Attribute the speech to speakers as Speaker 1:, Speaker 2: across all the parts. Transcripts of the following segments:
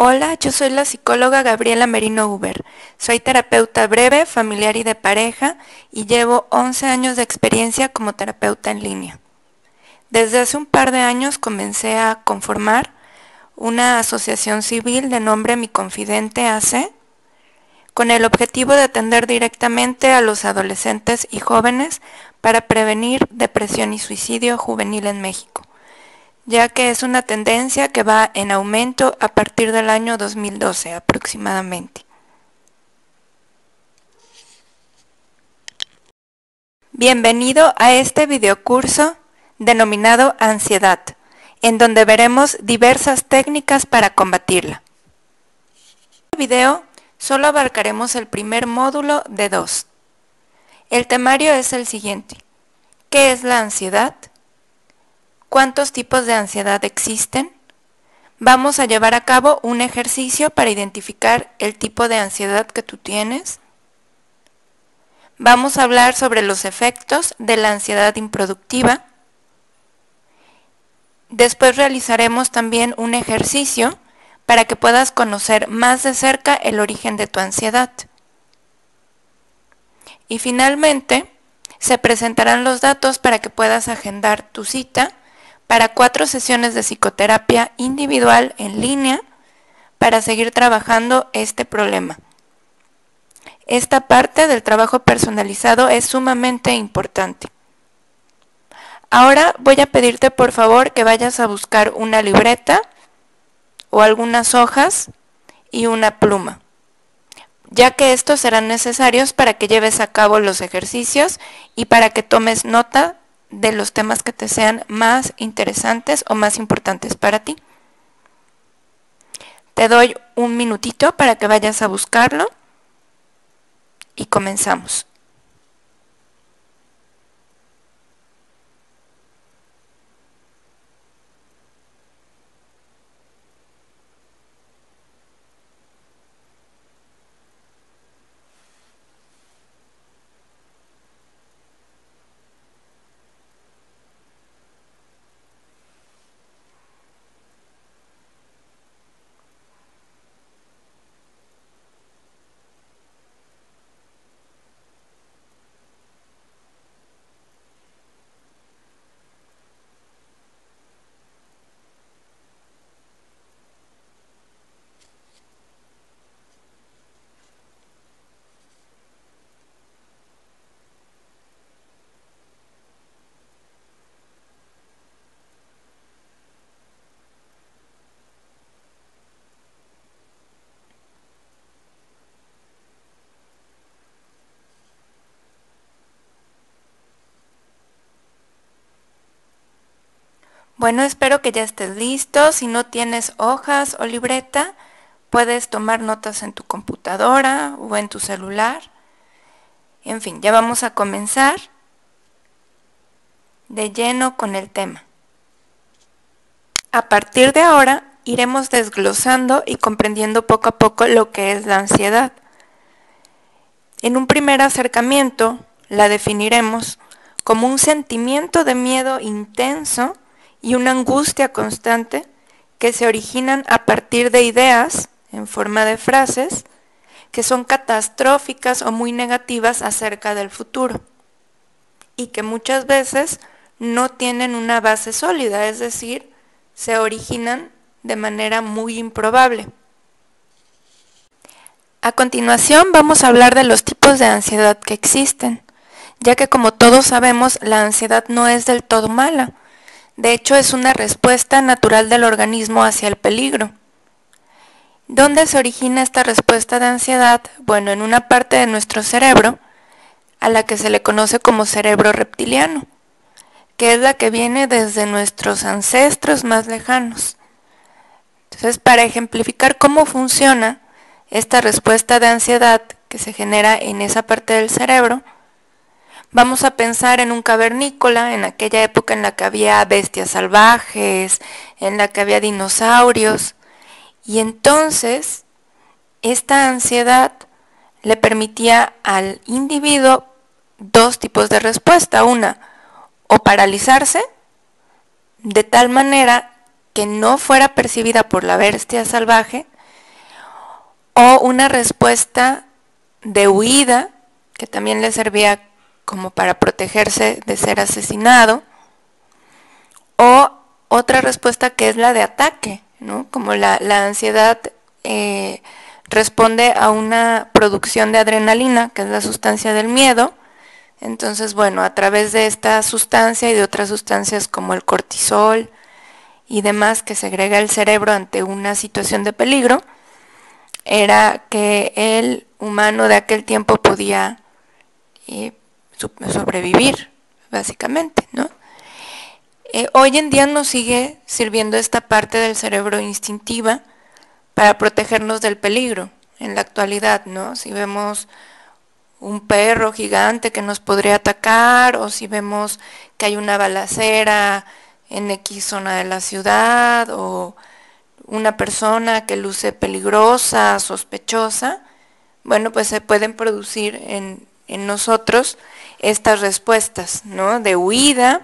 Speaker 1: Hola, yo soy la psicóloga Gabriela Merino Uber. Soy terapeuta breve, familiar y de pareja y llevo 11 años de experiencia como terapeuta en línea. Desde hace un par de años comencé a conformar una asociación civil de nombre Mi Confidente AC con el objetivo de atender directamente a los adolescentes y jóvenes para prevenir depresión y suicidio juvenil en México, ya que es una tendencia que va en aumento a partir del año 2012 aproximadamente. Bienvenido a este videocurso denominado Ansiedad, en donde veremos diversas técnicas para combatirla. En este video solo abarcaremos el primer módulo de 2. El temario es el siguiente: ¿qué es la ansiedad? ¿Cuántos tipos de ansiedad existen? Vamos a llevar a cabo un ejercicio para identificar el tipo de ansiedad que tú tienes. Vamos a hablar sobre los efectos de la ansiedad improductiva. Después realizaremos también un ejercicio para que puedas conocer más de cerca el origen de tu ansiedad. Y finalmente, se presentarán los datos para que puedas agendar tu cita para 4 sesiones de psicoterapia individual en línea para seguir trabajando este problema. Esta parte del trabajo personalizado es sumamente importante. Ahora voy a pedirte por favor que vayas a buscar una libreta o algunas hojas y una pluma, ya que estos serán necesarios para que lleves a cabo los ejercicios y para que tomes nota de los temas que te sean más interesantes o más importantes para ti. Te doy un minutito para que vayas a buscarlo y comenzamos. Bueno, espero que ya estés listo. Si no tienes hojas o libreta, puedes tomar notas en tu computadora o en tu celular. En fin, ya vamos a comenzar de lleno con el tema. A partir de ahora, iremos desglosando y comprendiendo poco a poco lo que es la ansiedad. En un primer acercamiento, la definiremos como un sentimiento de miedo intenso y una angustia constante que se originan a partir de ideas, en forma de frases, que son catastróficas o muy negativas acerca del futuro y que muchas veces no tienen una base sólida, es decir, se originan de manera muy improbable. A continuación vamos a hablar de los tipos de ansiedad que existen, ya que como todos sabemos, la ansiedad no es del todo mala. De hecho, es una respuesta natural del organismo hacia el peligro. ¿Dónde se origina esta respuesta de ansiedad? Bueno, en una parte de nuestro cerebro, a la que se le conoce como cerebro reptiliano, que es la que viene desde nuestros ancestros más lejanos. Entonces, para ejemplificar cómo funciona esta respuesta de ansiedad que se genera en esa parte del cerebro, vamos a pensar en un cavernícola, en aquella época en la que había bestias salvajes, en la que había dinosaurios, y entonces esta ansiedad le permitía al individuo 2 tipos de respuesta. Una, o paralizarse de tal manera que no fuera percibida por la bestia salvaje, o una respuesta de huida, que también le servía como para protegerse de ser asesinado, o otra respuesta que es la de ataque, ¿no? Como la ansiedad responde a una producción de adrenalina, que es la sustancia del miedo. Entonces, bueno, a través de esta sustancia y de otras sustancias como el cortisol y demás que segrega el cerebro ante una situación de peligro, era que el humano de aquel tiempo podía sobrevivir, básicamente, ¿no? Hoy en día nos sigue sirviendo esta parte del cerebro instintiva para protegernos del peligro en la actualidad, ¿no? Si vemos un perro gigante que nos podría atacar, o si vemos que hay una balacera en X zona de la ciudad, o una persona que luce peligrosa, sospechosa, bueno, pues se pueden producir en nosotros estas respuestas, ¿no? De huida,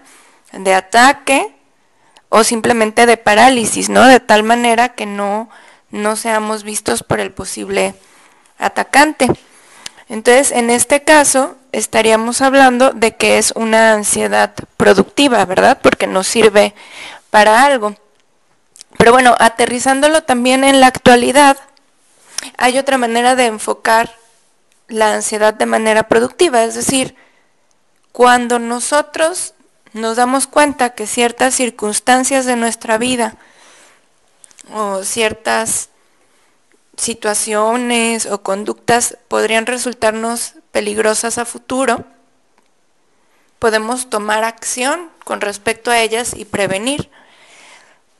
Speaker 1: de ataque, o simplemente de parálisis, ¿no? De tal manera que no seamos vistos por el posible atacante. Entonces, en este caso, estaríamos hablando de que es una ansiedad productiva, ¿verdad? Porque nos sirve para algo. Pero bueno, aterrizándolo también en la actualidad, hay otra manera de enfocar la ansiedad de manera productiva, es decir, cuando nosotros nos damos cuenta que ciertas circunstancias de nuestra vida o ciertas situaciones o conductas podrían resultarnos peligrosas a futuro, podemos tomar acción con respecto a ellas y prevenir.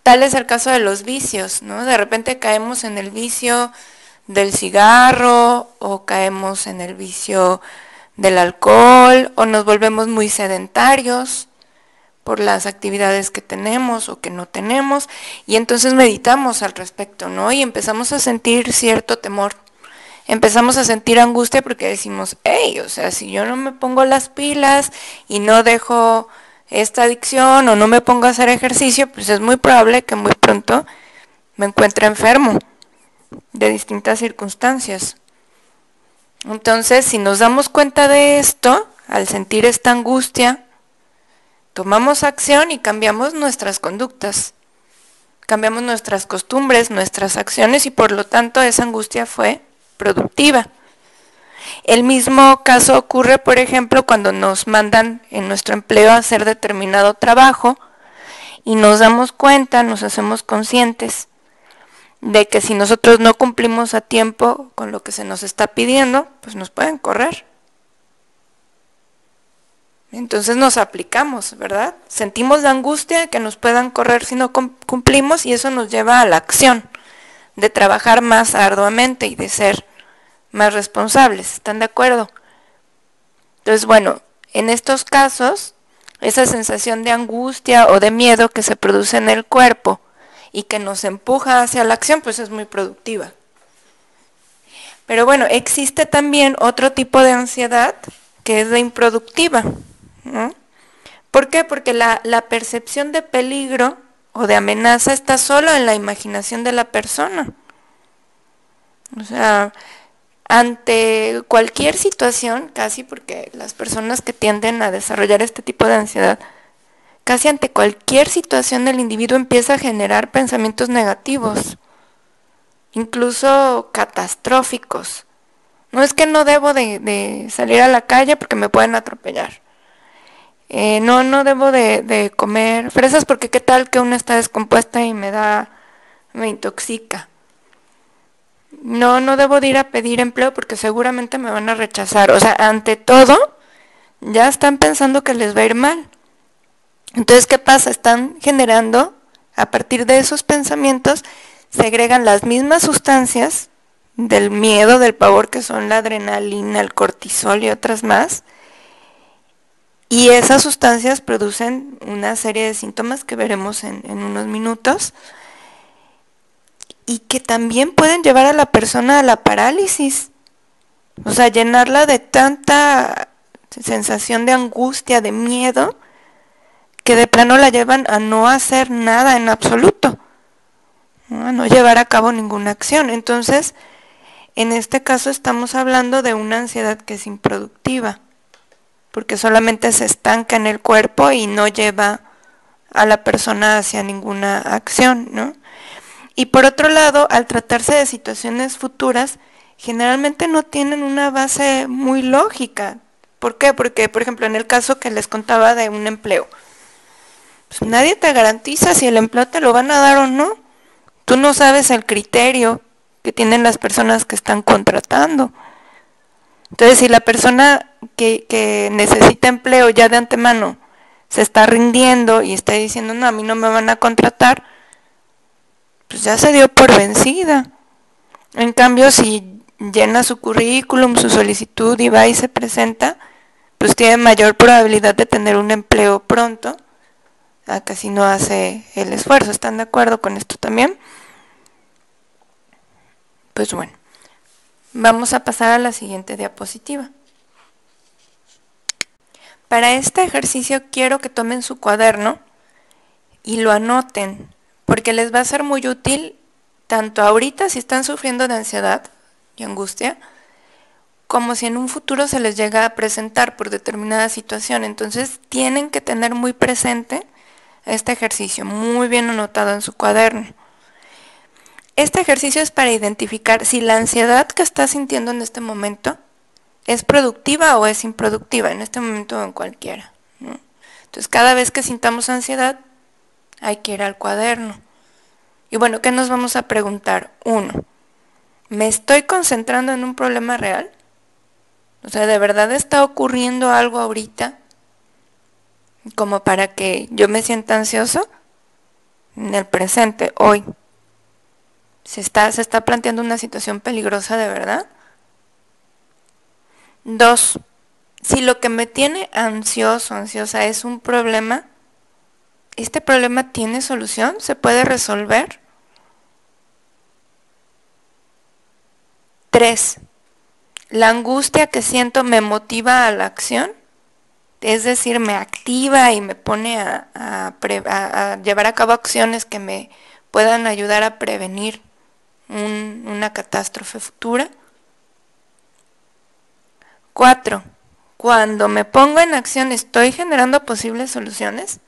Speaker 1: Tal es el caso de los vicios, ¿no? De repente caemos en el vicio del cigarro, o caemos en el vicio del alcohol, o nos volvemos muy sedentarios por las actividades que tenemos o que no tenemos, y entonces meditamos al respecto, ¿no? Y empezamos a sentir cierto temor, empezamos a sentir angustia porque decimos, hey, o sea, si yo no me pongo las pilas y no dejo esta adicción o no me pongo a hacer ejercicio, pues es muy probable que muy pronto me encuentre enfermo de distintas circunstancias. Entonces, si nos damos cuenta de esto, al sentir esta angustia, tomamos acción y cambiamos nuestras conductas, cambiamos nuestras costumbres, nuestras acciones, y por lo tanto esa angustia fue productiva. El mismo caso ocurre, por ejemplo, cuando nos mandan en nuestro empleo a hacer determinado trabajo y nos damos cuenta, nos hacemos conscientes de que si nosotros no cumplimos a tiempo con lo que se nos está pidiendo, pues nos pueden correr. Entonces nos aplicamos, ¿verdad? Sentimos la angustia de que nos puedan correr si no cumplimos, y eso nos lleva a la acción de trabajar más arduamente y de ser más responsables. ¿Están de acuerdo? Entonces, bueno, en estos casos, esa sensación de angustia o de miedo que se produce en el cuerpo y que nos empuja hacia la acción, pues es muy productiva. Pero bueno, existe también otro tipo de ansiedad que es la improductiva, ¿no? ¿Por qué? Porque la percepción de peligro o de amenaza está solo en la imaginación de la persona. O sea, ante cualquier situación, casi, porque las personas que tienden a desarrollar este tipo de ansiedad, casi ante cualquier situación el individuo empieza a generar pensamientos negativos, incluso catastróficos. No es que no debo de salir a la calle porque me pueden atropellar. No debo de comer fresas porque qué tal que una está descompuesta y me intoxica. No debo de ir a pedir empleo porque seguramente me van a rechazar. O sea, ante todo, ya están pensando que les va a ir mal. Entonces, ¿qué pasa? Están generando, a partir de esos pensamientos, segregan las mismas sustancias del miedo, del pavor, que son la adrenalina, el cortisol y otras más. Y esas sustancias producen una serie de síntomas que veremos en unos minutos, y que también pueden llevar a la persona a la parálisis. O sea, llenarla de tanta sensación de angustia, de miedo, que de plano la llevan a no hacer nada en absoluto, a no llevar a cabo ninguna acción. Entonces, En este caso estamos hablando de una ansiedad que es improductiva, porque solamente se estanca en el cuerpo y no lleva a la persona hacia ninguna acción, ¿no? Y por otro lado, al tratarse de situaciones futuras, generalmente no tienen una base muy lógica. ¿Por qué? Porque, por ejemplo, en el caso que les contaba de un empleo, pues nadie te garantiza si el empleo te lo van a dar o no. Tú no sabes el criterio que tienen las personas que están contratando. Entonces, si la persona que necesita empleo ya de antemano se está rindiendo y está diciendo, no, a mí no me van a contratar, pues ya se dio por vencida. En cambio, si llena su currículum, su solicitud y va y se presenta, pues tiene mayor probabilidad de tener un empleo pronto, a que si no hace el esfuerzo. ¿Están de acuerdo con esto también? Pues bueno, vamos a pasar a la siguiente diapositiva. Para este ejercicio quiero que tomen su cuaderno y lo anoten, porque les va a ser muy útil tanto ahorita si están sufriendo de ansiedad y angustia, como si en un futuro se les llega a presentar por determinada situación. Entonces tienen que tener muy presente este ejercicio, muy bien anotado en su cuaderno. Este ejercicio es para identificar si la ansiedad que estás sintiendo en este momento es productiva o es improductiva, en este momento o en cualquiera, ¿no? Entonces cada vez que sintamos ansiedad hay que ir al cuaderno. Y bueno, ¿qué nos vamos a preguntar? 1. ¿Me estoy concentrando en un problema real? O sea, ¿de verdad está ocurriendo algo ahorita como para que yo me sienta ansioso? En el presente, hoy. ¿Se está planteando una situación peligrosa de verdad? 2. Si lo que me tiene ansioso, ansiosa es un problema, ¿este problema tiene solución? ¿Se puede resolver? 3. ¿La angustia que siento me motiva a la acción? Es decir, me activa y me pone a llevar a cabo acciones que me puedan ayudar a prevenir una catástrofe futura. 4. Cuando me pongo en acción, ¿estoy generando posibles soluciones?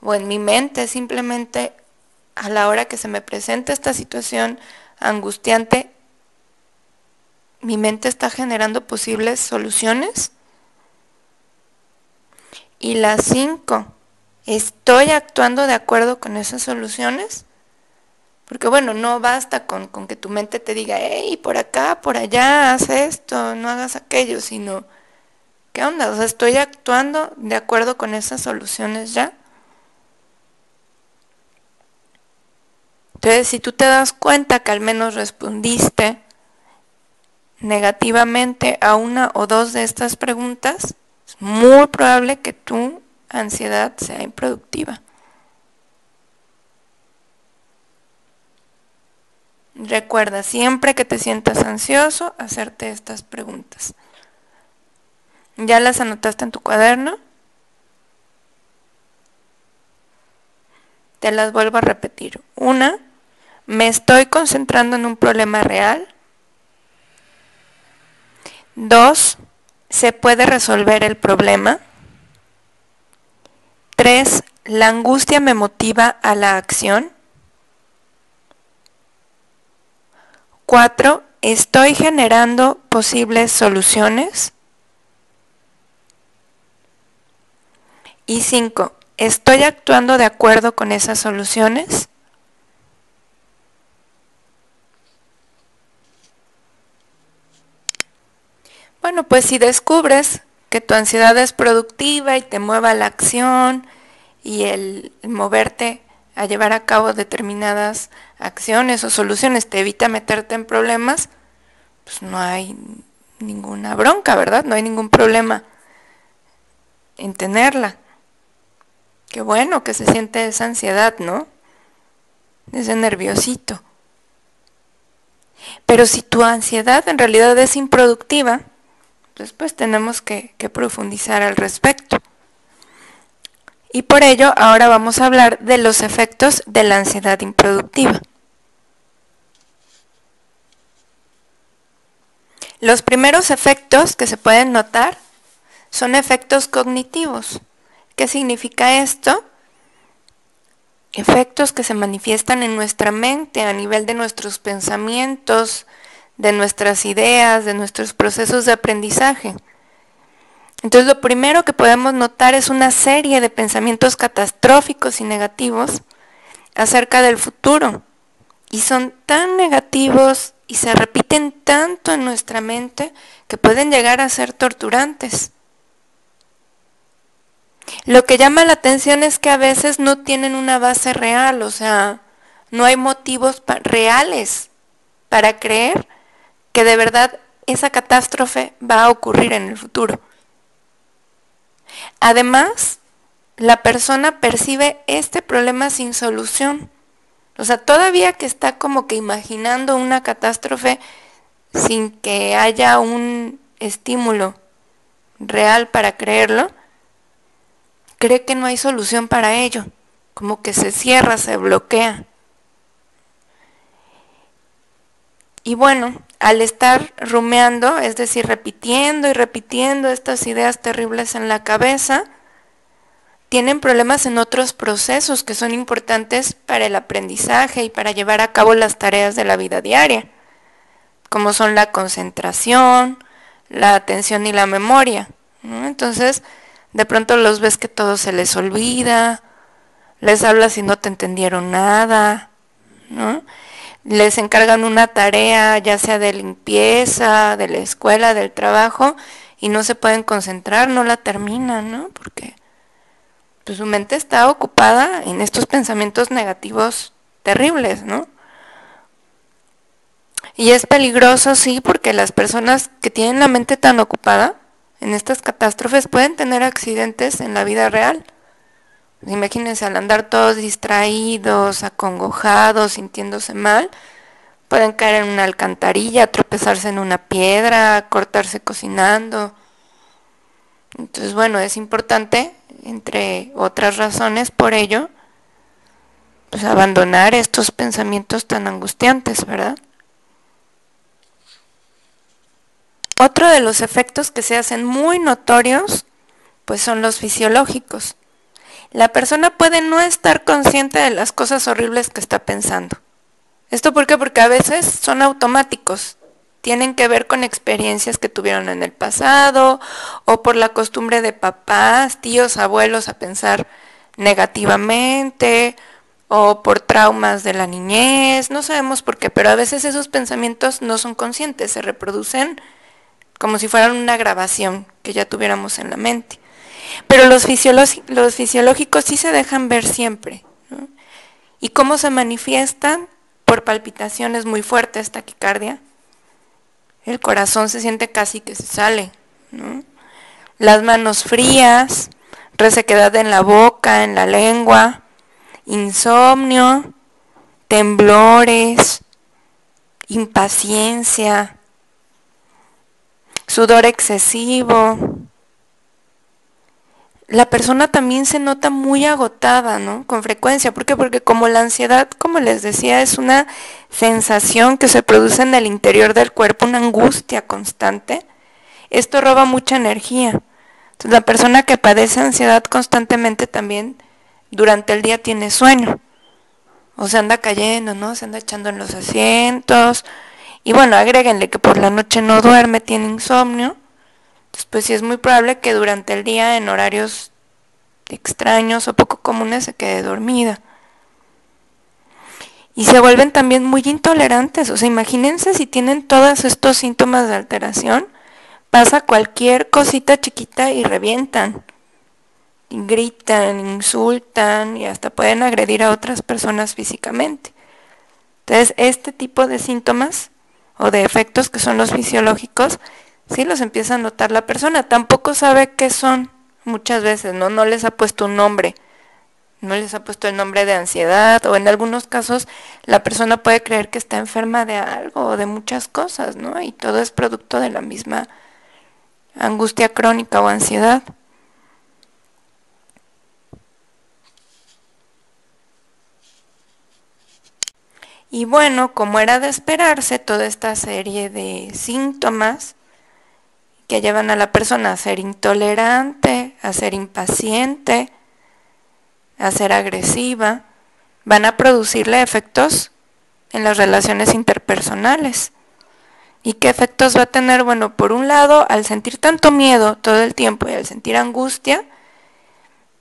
Speaker 1: ¿O en mi mente simplemente a la hora que se me presenta esta situación angustiante, mi mente está generando posibles soluciones? Y la 5, ¿estoy actuando de acuerdo con esas soluciones? Porque bueno, no basta con que tu mente te diga, hey, por acá, por allá, haz esto, no hagas aquello, sino, ¿qué onda? O sea, ¿estoy actuando de acuerdo con esas soluciones ya? Entonces, si tú te das cuenta que al menos respondiste negativamente a una o dos de estas preguntas, es muy probable que tu ansiedad sea improductiva. Recuerda, siempre que te sientas ansioso, hacerte estas preguntas. ¿Ya las anotaste en tu cuaderno? Te las vuelvo a repetir. 1, ¿me estoy concentrando en un problema real? 2, ¿se puede resolver el problema? 3, ¿la angustia me motiva a la acción? 4, ¿estoy generando posibles soluciones? Y 5, ¿estoy actuando de acuerdo con esas soluciones? Bueno, pues si descubres que tu ansiedad es productiva y te mueva a la acción y el moverte a llevar a cabo determinadas acciones o soluciones te evita meterte en problemas, pues no hay ninguna bronca, ¿verdad? No hay ningún problema en tenerla. Qué bueno que se siente esa ansiedad, ¿no? Ese nerviosito. Pero si tu ansiedad en realidad es improductiva, pues tenemos que profundizar al respecto. Y por ello ahora vamos a hablar de los efectos de la ansiedad improductiva. Los primeros efectos que se pueden notar son efectos cognitivos. ¿Qué significa esto? Efectos que se manifiestan en nuestra mente a nivel de nuestros pensamientos, de nuestras ideas, de nuestros procesos de aprendizaje. Entonces lo primero que podemos notar es una serie de pensamientos catastróficos y negativos acerca del futuro. Y son tan negativos y se repiten tanto en nuestra mente que pueden llegar a ser torturantes. Lo que llama la atención es que a veces no tienen una base real, o sea, no hay motivos reales para creer que de verdad esa catástrofe va a ocurrir en el futuro. Además, la persona percibe este problema sin solución. O sea, todavía que está como que imaginando una catástrofe sin que haya un estímulo real para creerlo, cree que no hay solución para ello, como que se cierra, se bloquea. Y bueno, al estar rumeando, es decir, repitiendo y repitiendo estas ideas terribles en la cabeza, tienen problemas en otros procesos que son importantes para el aprendizaje y para llevar a cabo las tareas de la vida diaria, como son la concentración, la atención y la memoria, ¿no? Entonces, de pronto los ves que todo se les olvida, les hablas y no te entendieron nada, ¿no? Les encargan una tarea, ya sea de limpieza, de la escuela, del trabajo, y no se pueden concentrar, no la terminan, ¿no? Porque pues, su mente está ocupada en estos pensamientos negativos terribles, ¿no? Y es peligroso, sí, porque las personas que tienen la mente tan ocupada en estas catástrofes pueden tener accidentes en la vida real. Imagínense, al andar todos distraídos, acongojados, sintiéndose mal, pueden caer en una alcantarilla, tropezarse en una piedra, cortarse cocinando. Entonces, bueno, es importante, entre otras razones por ello, pues abandonar estos pensamientos tan angustiantes, ¿verdad? Otro de los efectos que se hacen muy notorios, pues son los fisiológicos. La persona puede no estar consciente de las cosas horribles que está pensando. ¿Esto por qué? Porque a veces son automáticos, tienen que ver con experiencias que tuvieron en el pasado o por la costumbre de papás, tíos, abuelos a pensar negativamente o por traumas de la niñez, no sabemos por qué, pero a veces esos pensamientos no son conscientes, se reproducen como si fueran una grabación que ya tuviéramos en la mente. Pero los fisiológicos sí se dejan ver siempre, ¿no? ¿Y cómo se manifiestan? Por palpitaciones muy fuertes, taquicardia. El corazón se siente casi que se sale, ¿no? Las manos frías, resequedad en la boca, en la lengua, insomnio, temblores, impaciencia, sudor excesivo. La persona también se nota muy agotada, ¿no? Con frecuencia. ¿Por qué? Porque como la ansiedad, como les decía, es una sensación que se produce en el interior del cuerpo, una angustia constante, esto roba mucha energía. Entonces la persona que padece ansiedad constantemente también durante el día tiene sueño. O se anda cayendo, ¿no? Se anda echando en los asientos. Y bueno, agréguenle que por la noche no duerme, tiene insomnio. Entonces, pues sí es muy probable que durante el día, en horarios extraños o poco comunes, se quede dormida. Y se vuelven también muy intolerantes. O sea, imagínense si tienen todos estos síntomas de alteración, pasa cualquier cosita chiquita y revientan. Y gritan, insultan y hasta pueden agredir a otras personas físicamente. Entonces, este tipo de síntomas o de efectos que son los fisiológicos, sí los empieza a notar la persona. Tampoco sabe qué son muchas veces, ¿no? No les ha puesto un nombre. No les ha puesto el nombre de ansiedad, o en algunos casos la persona puede creer que está enferma de algo o de muchas cosas, ¿no? Y todo es producto de la misma angustia crónica o ansiedad. Y bueno, como era de esperarse, toda esta serie de síntomas que llevan a la persona a ser intolerante, a ser impaciente, a ser agresiva, van a producirle efectos en las relaciones interpersonales. ¿Y qué efectos va a tener? Bueno, por un lado, al sentir tanto miedo todo el tiempo y al sentir angustia,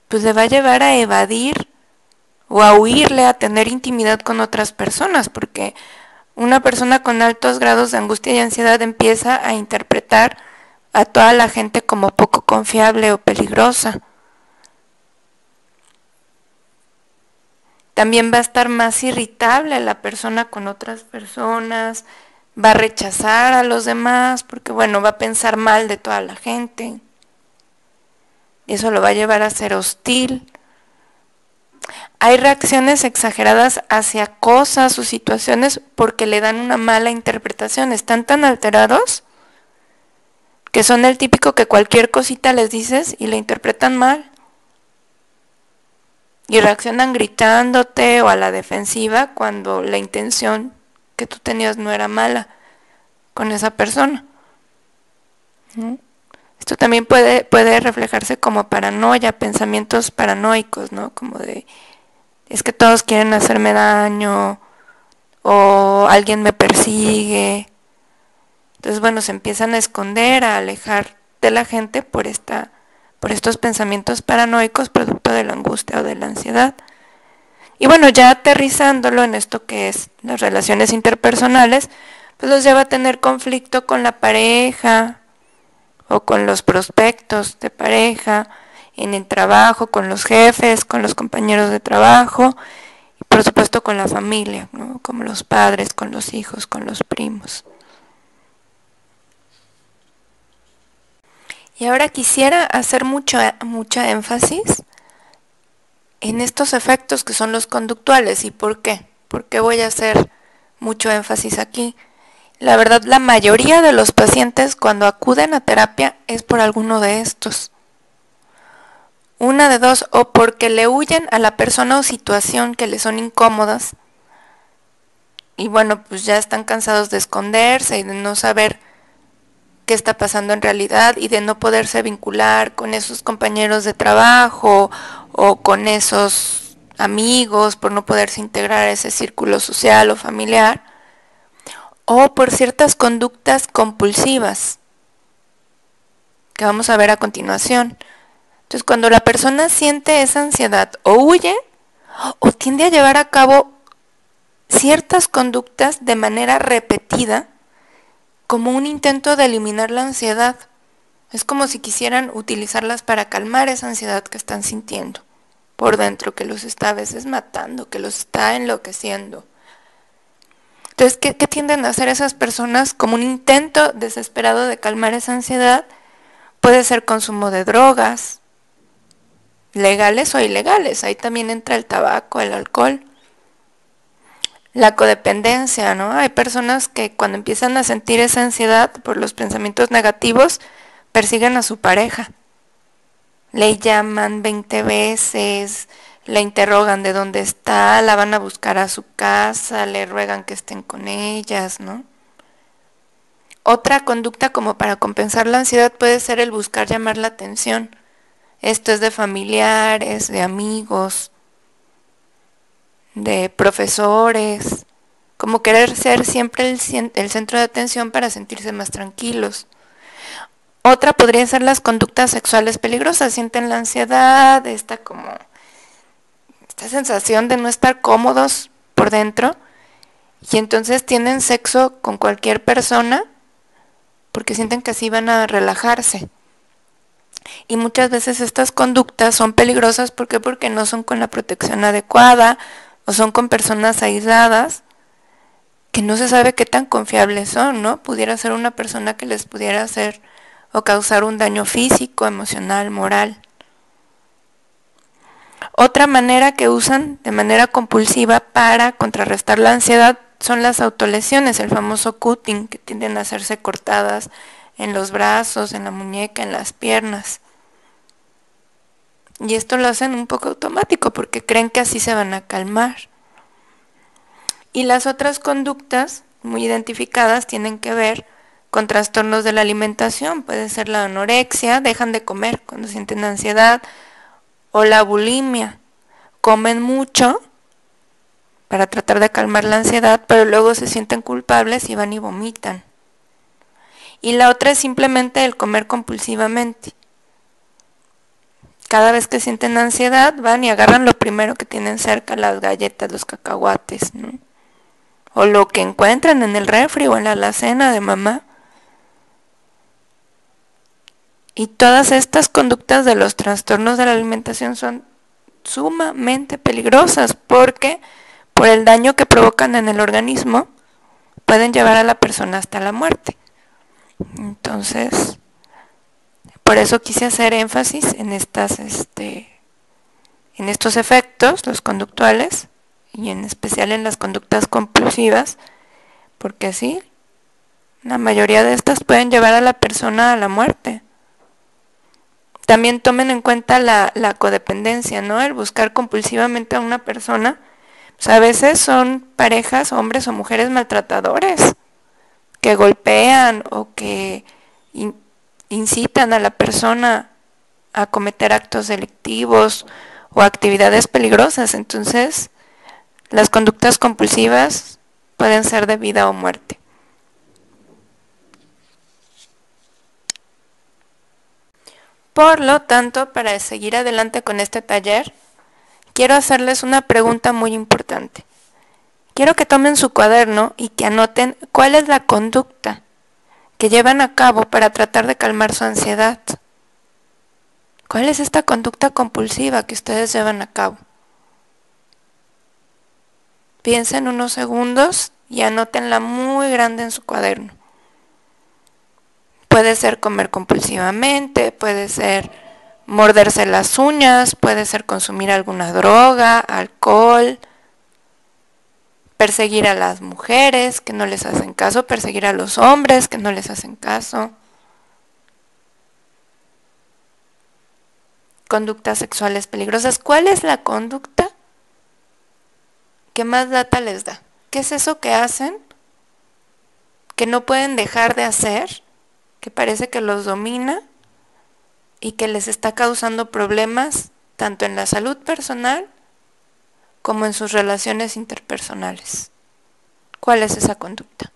Speaker 1: pues le va a llevar a evadir o a huirle a tener intimidad con otras personas, porque una persona con altos grados de angustia y ansiedad empieza a interpretar a toda la gente como poco confiable o peligrosa. También va a estar más irritable la persona con otras personas, va a rechazar a los demás, porque bueno, va a pensar mal de toda la gente. Eso lo va a llevar a ser hostil. Hay reacciones exageradas hacia cosas o situaciones porque le dan una mala interpretación. Están tan alterados que son el típico que cualquier cosita les dices y la interpretan mal. Y reaccionan gritándote o a la defensiva cuando la intención que tú tenías no era mala con esa persona. Esto también puede reflejarse como paranoia, pensamientos paranoicos, ¿no? Como de, es que todos quieren hacerme daño, o alguien me persigue. Entonces, bueno, se empiezan a esconder, a alejar de la gente por estos pensamientos paranoicos producto de la angustia o de la ansiedad. Y bueno, ya aterrizándolo en esto que es las relaciones interpersonales, pues los lleva a tener conflicto con la pareja o con los prospectos de pareja, en el trabajo, con los jefes, con los compañeros de trabajo y por supuesto con la familia, ¿no? Como los padres, con los hijos, con los primos. Y ahora quisiera hacer mucha énfasis en estos efectos que son los conductuales. ¿Y por qué? ¿Por qué voy a hacer mucho énfasis aquí? La verdad, la mayoría de los pacientes cuando acuden a terapia es por alguno de estos. Una de dos, o porque le huyen a la persona o situación que les son incómodas. Y bueno, pues ya están cansados de esconderse y de no saber qué está pasando en realidad y de no poderse vincular con esos compañeros de trabajo o con esos amigos por no poderse integrar a ese círculo social o familiar, o por ciertas conductas compulsivas que vamos a ver a continuación. Entonces, cuando la persona siente esa ansiedad o huye o tiende a llevar a cabo ciertas conductas de manera repetida como un intento de eliminar la ansiedad, es como si quisieran utilizarlas para calmar esa ansiedad que están sintiendo por dentro, que los está a veces matando, que los está enloqueciendo. Entonces, ¿qué tienden a hacer esas personas como un intento desesperado de calmar esa ansiedad? Puede ser consumo de drogas, legales o ilegales. Ahí también entra el tabaco, el alcohol. La codependencia, ¿no? Hay personas que cuando empiezan a sentir esa ansiedad por los pensamientos negativos, persiguen a su pareja. Le llaman 20 veces, la interrogan de dónde está, la van a buscar a su casa, le ruegan que estén con ellas, ¿no? Otra conducta como para compensar la ansiedad puede ser el buscar llamar la atención. Esto es de familiares, de amigos, de profesores, como querer ser siempre el centro de atención para sentirse más tranquilos. Otra podría ser las conductas sexuales peligrosas, sienten la ansiedad, esta sensación de no estar cómodos por dentro y entonces tienen sexo con cualquier persona porque sienten que así van a relajarse. Y muchas veces estas conductas son peligrosas porque no son con la protección adecuada o son con personas aisladas que no se sabe qué tan confiables son, ¿no? Pudiera ser una persona que les pudiera hacer o causar un daño físico, emocional, moral. Otra manera que usan de manera compulsiva para contrarrestar la ansiedad son las autolesiones, el famoso cutting, que tienden a hacerse cortadas en los brazos, en la muñeca, en las piernas. Y esto lo hacen un poco automático porque creen que así se van a calmar. Y las otras conductas muy identificadas tienen que ver con trastornos de la alimentación. Puede ser la anorexia, dejan de comer cuando sienten ansiedad, o la bulimia. Comen mucho para tratar de calmar la ansiedad, pero luego se sienten culpables y van y vomitan. Y la otra es simplemente el comer compulsivamente. Cada vez que sienten ansiedad van y agarran lo primero que tienen cerca, las galletas, los cacahuates, ¿no? O lo que encuentran en el refri o en la alacena de mamá. Y todas estas conductas de los trastornos de la alimentación son sumamente peligrosas porque por el daño que provocan en el organismo pueden llevar a la persona hasta la muerte. Entonces, por eso quise hacer énfasis en estos efectos, los conductuales, y en especial en las conductas compulsivas, porque sí, la mayoría de estas pueden llevar a la persona a la muerte. También tomen en cuenta la codependencia, ¿no? El buscar compulsivamente a una persona. Pues a veces son parejas, hombres o mujeres maltratadores, que golpean o que incitan a la persona a cometer actos delictivos o actividades peligrosas. Entonces, las conductas compulsivas pueden ser de vida o muerte. Por lo tanto, para seguir adelante con este taller, quiero hacerles una pregunta muy importante. Quiero que tomen su cuaderno y que anoten cuál es la conducta que llevan a cabo para tratar de calmar su ansiedad. ¿Cuál es esta conducta compulsiva que ustedes llevan a cabo? Piensen unos segundos y anótenla muy grande en su cuaderno. Puede ser comer compulsivamente, puede ser morderse las uñas, puede ser consumir alguna droga, alcohol, perseguir a las mujeres que no les hacen caso, perseguir a los hombres que no les hacen caso, conductas sexuales peligrosas. ¿Cuál es la conducta que más lata les da? ¿Qué es eso que hacen que no pueden dejar de hacer, que parece que los domina y que les está causando problemas tanto en la salud personal como en sus relaciones interpersonales? ¿Cuál es esa conducta?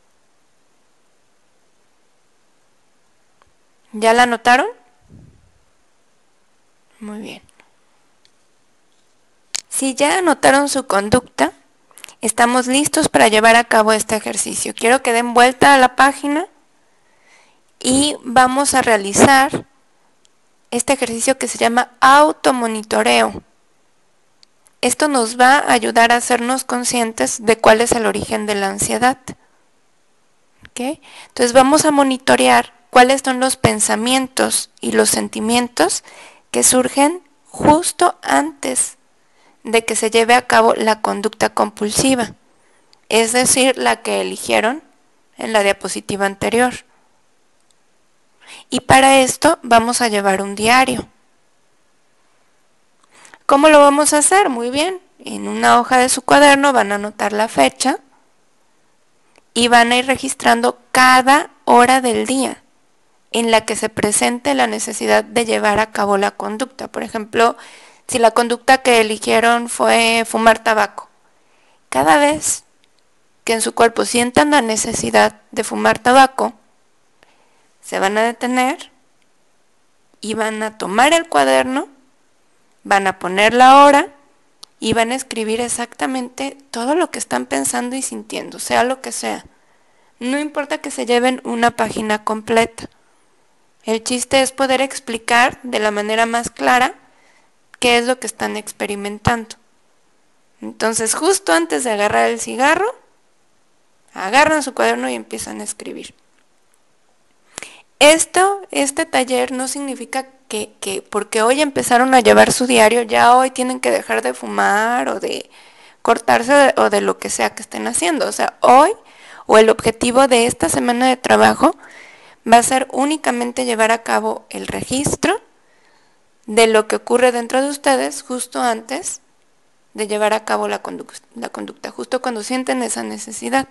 Speaker 1: ¿Ya la notaron? Muy bien. Si ya anotaron su conducta, estamos listos para llevar a cabo este ejercicio. Quiero que den vuelta a la página y vamos a realizar este ejercicio que se llama automonitoreo. Esto nos va a ayudar a hacernos conscientes de cuál es el origen de la ansiedad. ¿Okay? Entonces vamos a monitorear cuáles son los pensamientos y los sentimientos que surgen justo antes de que se lleve a cabo la conducta compulsiva, es decir, la que eligieron en la diapositiva anterior. Y para esto vamos a llevar un diario. ¿Cómo lo vamos a hacer? Muy bien, en una hoja de su cuaderno van a anotar la fecha y van a ir registrando cada hora del día en la que se presente la necesidad de llevar a cabo la conducta. Por ejemplo, si la conducta que eligieron fue fumar tabaco, cada vez que en su cuerpo sientan la necesidad de fumar tabaco, se van a detener y van a tomar el cuaderno, van a poner la hora y van a escribir exactamente todo lo que están pensando y sintiendo, sea lo que sea. No importa que se lleven una página completa. El chiste es poder explicar de la manera más clara qué es lo que están experimentando. Entonces, justo antes de agarrar el cigarro, agarran su cuaderno y empiezan a escribir. Este taller no significa que porque hoy empezaron a llevar su diario, ya hoy tienen que dejar de fumar o de cortarse o de lo que sea que estén haciendo. O sea, hoy, o el objetivo de esta semana de trabajo, va a ser únicamente llevar a cabo el registro de lo que ocurre dentro de ustedes justo antes de llevar a cabo la conducta, justo cuando sienten esa necesidad.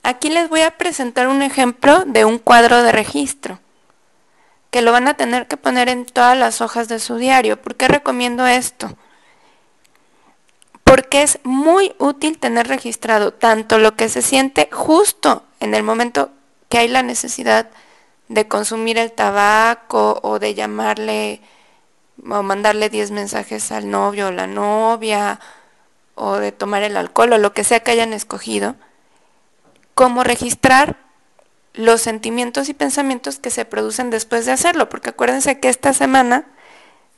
Speaker 1: Aquí les voy a presentar un ejemplo de un cuadro de registro, que lo van a tener que poner en todas las hojas de su diario. ¿Por qué recomiendo esto? Porque es muy útil tener registrado tanto lo que se siente justo en el momento que hay la necesidad de consumir el tabaco o de llamarle o mandarle 10 mensajes al novio o la novia o de tomar el alcohol o lo que sea que hayan escogido, como registrar los sentimientos y pensamientos que se producen después de hacerlo, porque acuérdense que esta semana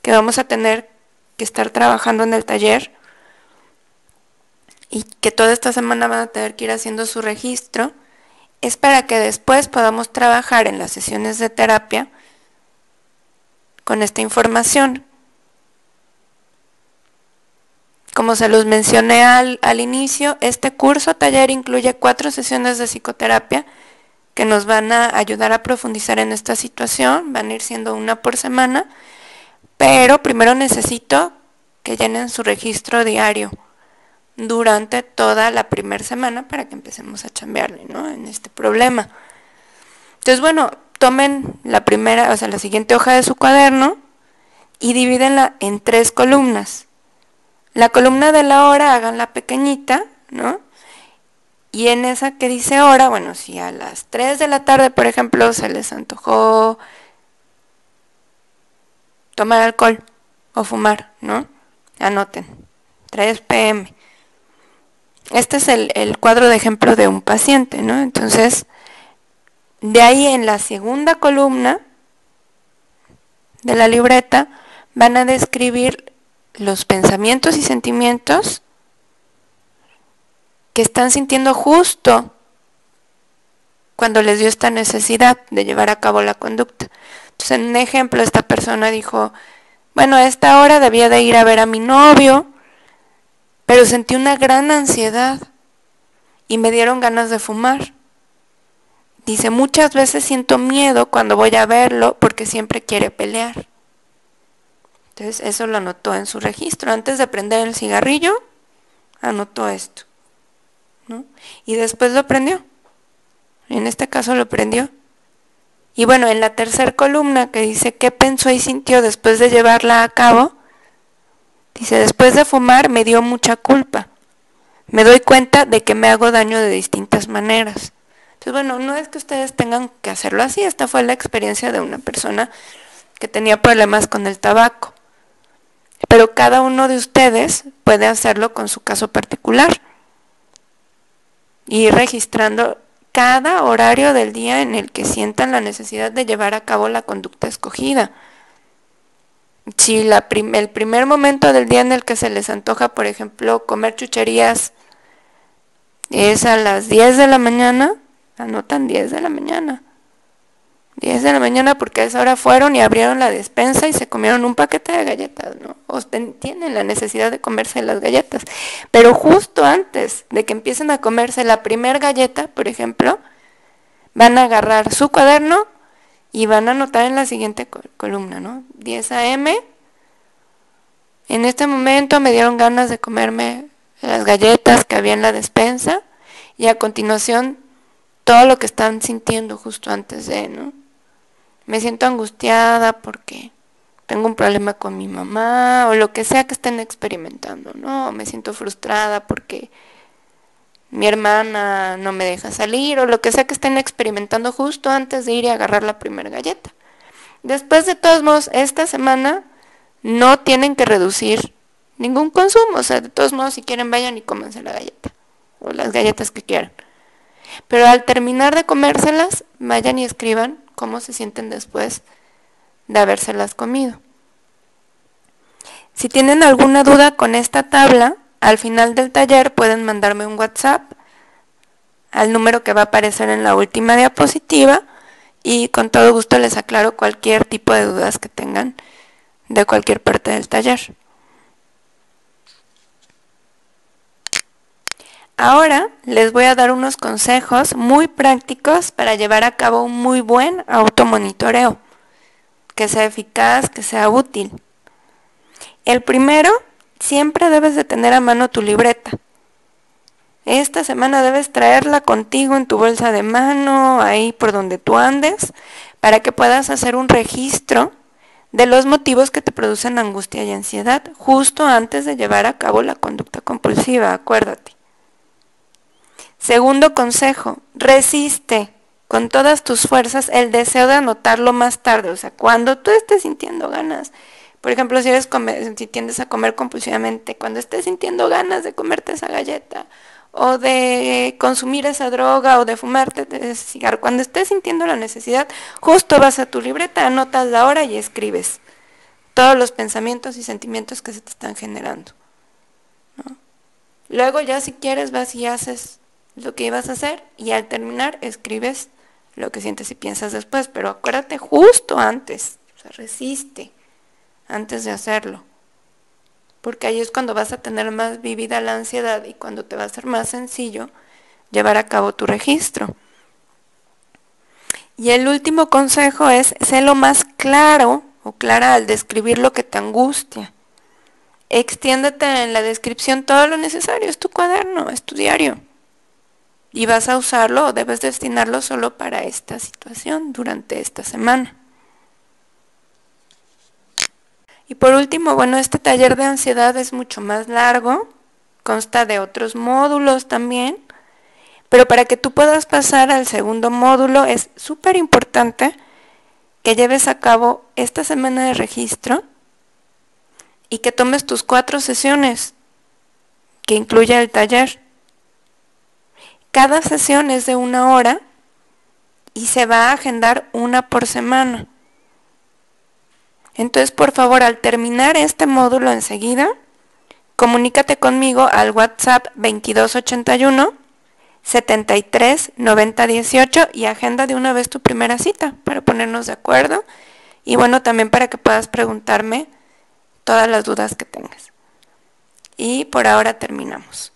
Speaker 1: que vamos a tener que estar trabajando en el taller y que toda esta semana van a tener que ir haciendo su registro, es para que después podamos trabajar en las sesiones de terapia con esta información. Como se los mencioné al inicio, este curso taller incluye 4 sesiones de psicoterapia que nos van a ayudar a profundizar en esta situación. Van a ir siendo una por semana, pero primero necesito que llenen su registro diario durante toda la primera semana para que empecemos a chambearle, ¿no?, en este problema. Entonces, bueno, tomen la primera, o sea, la siguiente hoja de su cuaderno y divídenla en 3 columnas. La columna de la hora, háganla pequeñita, ¿no? Y en esa que dice hora, bueno, si a las 3 de la tarde, por ejemplo, se les antojó tomar alcohol o fumar, ¿no? Anoten, 3 p.m. Este es el cuadro de ejemplo de un paciente, ¿no? Entonces, de ahí en la segunda columna de la libreta van a describir los pensamientos y sentimientos que están sintiendo justo cuando les dio esta necesidad de llevar a cabo la conducta. Entonces, en un ejemplo, esta persona dijo, bueno, a esta hora debía de ir a ver a mi novio, pero sentí una gran ansiedad y me dieron ganas de fumar. Dice, muchas veces siento miedo cuando voy a verlo porque siempre quiere pelear. Entonces, eso lo anotó en su registro. Antes de prender el cigarrillo, anotó esto, ¿no? Y después lo prendió. En este caso lo prendió. Y bueno, en la tercera columna que dice qué pensó y sintió después de llevarla a cabo, dice, después de fumar me dio mucha culpa. Me doy cuenta de que me hago daño de distintas maneras. Entonces, bueno, no es que ustedes tengan que hacerlo así. Esta fue la experiencia de una persona que tenía problemas con el tabaco. Pero cada uno de ustedes puede hacerlo con su caso particular. Y ir registrando cada horario del día en el que sientan la necesidad de llevar a cabo la conducta escogida. Si el primer momento del día en el que se les antoja, por ejemplo, comer chucherías es a las 10 de la mañana, anotan 10 de la mañana. 10 de la mañana porque a esa hora fueron y abrieron la despensa y se comieron un paquete de galletas, ¿no? O tienen la necesidad de comerse las galletas. Pero justo antes de que empiecen a comerse la primer galleta, por ejemplo, van a agarrar su cuaderno y van a anotar en la siguiente columna, ¿no? 10 a.m. En este momento me dieron ganas de comerme las galletas que había en la despensa y a continuación todo lo que están sintiendo justo antes de, ¿no? Me siento angustiada porque tengo un problema con mi mamá o lo que sea que estén experimentando, ¿no? Me siento frustrada porque mi hermana no me deja salir o lo que sea que estén experimentando justo antes de ir y agarrar la primera galleta. Después, de todos modos, esta semana no tienen que reducir ningún consumo, o sea, de todos modos, si quieren vayan y cómanse la galleta o las galletas que quieran. Pero al terminar de comérselas, vayan y escriban cómo se sienten después de habérselas comido. Si tienen alguna duda con esta tabla, al final del taller pueden mandarme un WhatsApp al número que va a aparecer en la última diapositiva y con todo gusto les aclaro cualquier tipo de dudas que tengan de cualquier parte del taller. Ahora les voy a dar unos consejos muy prácticos para llevar a cabo un muy buen automonitoreo. que sea eficaz, que sea útil. El primero, siempre debes de tener a mano tu libreta. Esta semana debes traerla contigo en tu bolsa de mano, ahí por donde tú andes, para que puedas hacer un registro de los motivos que te producen angustia y ansiedad, justo antes de llevar a cabo la conducta compulsiva, acuérdate. Segundo consejo, resiste con todas tus fuerzas el deseo de anotarlo más tarde, o sea, cuando tú estés sintiendo ganas. Por ejemplo, si tiendes a comer compulsivamente, cuando estés sintiendo ganas de comerte esa galleta, o de consumir esa droga, o de fumarte ese cigarro, cuando estés sintiendo la necesidad, justo vas a tu libreta, anotas la hora y escribes todos los pensamientos y sentimientos que se te están generando, ¿no? Luego ya si quieres vas y haces lo que ibas a hacer, y al terminar escribes lo que sientes y piensas después, pero acuérdate justo antes, o sea, resiste antes de hacerlo, porque ahí es cuando vas a tener más vivida la ansiedad y cuando te va a ser más sencillo llevar a cabo tu registro. Y el último consejo es, sé lo más claro o clara al describir lo que te angustia. Extiéndete en la descripción todo lo necesario, es tu cuaderno, es tu diario. Y vas a usarlo o debes destinarlo solo para esta situación durante esta semana. Y por último, bueno, este taller de ansiedad es mucho más largo, consta de otros módulos también, pero para que tú puedas pasar al segundo módulo es súper importante que lleves a cabo esta semana de registro y que tomes tus 4 sesiones, que incluye el taller. Cada sesión es de 1 hora y se va a agendar una por semana. Entonces, por favor, al terminar este módulo enseguida, comunícate conmigo al WhatsApp 2281 73 90 18 y agenda de una vez tu primera cita para ponernos de acuerdo y bueno, también para que puedas preguntarme todas las dudas que tengas. Y por ahora terminamos.